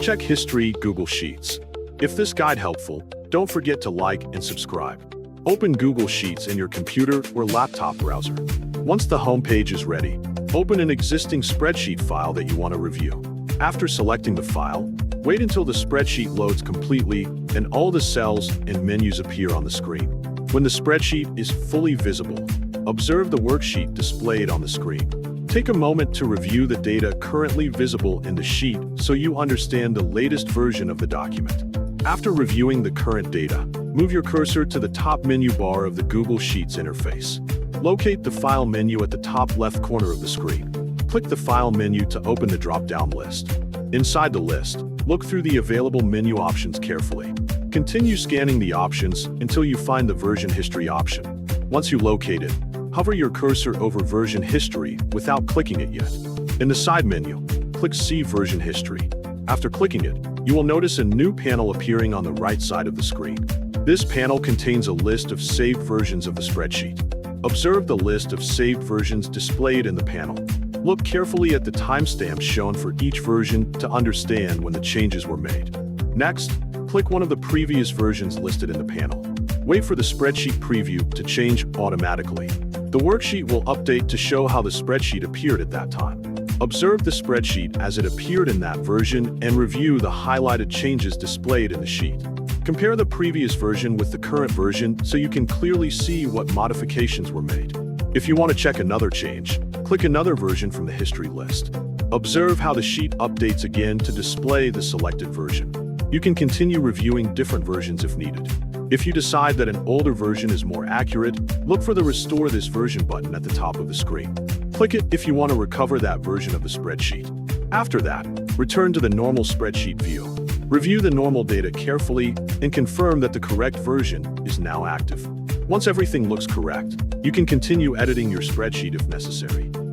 Check History Google Sheets. If this guide helpful, don't forget to like and subscribe. Open Google Sheets in your computer or laptop browser. Once the home page is ready, open an existing spreadsheet file that you want to review. After selecting the file, wait until the spreadsheet loads completely and all the cells and menus appear on the screen. When the spreadsheet is fully visible, observe the worksheet displayed on the screen. Take a moment to review the data currently visible in the sheet so you understand the latest version of the document. After reviewing the current data, move your cursor to the top menu bar of the Google Sheets interface. Locate the File menu at the top left corner of the screen. Click the File menu to open the drop-down list. Inside the list, look through the available menu options carefully. Continue scanning the options until you find the Version History option. Once you locate it, hover your cursor over Version History without clicking it yet. In the side menu, click See Version History. After clicking it, you will notice a new panel appearing on the right side of the screen. This panel contains a list of saved versions of the spreadsheet. Observe the list of saved versions displayed in the panel. Look carefully at the timestamps shown for each version to understand when the changes were made. Next, click one of the previous versions listed in the panel. Wait for the spreadsheet preview to change automatically. The worksheet will update to show how the spreadsheet appeared at that time. Observe the spreadsheet as it appeared in that version and review the highlighted changes displayed in the sheet. Compare the previous version with the current version so you can clearly see what modifications were made. If you want to check another change, click another version from the history list. Observe how the sheet updates again to display the selected version. You can continue reviewing different versions if needed. If you decide that an older version is more accurate, look for the Restore This Version button at the top of the screen. Click it if you want to recover that version of the spreadsheet. After that, return to the normal spreadsheet view. Review the normal data carefully and confirm that the correct version is now active. Once everything looks correct, you can continue editing your spreadsheet if necessary.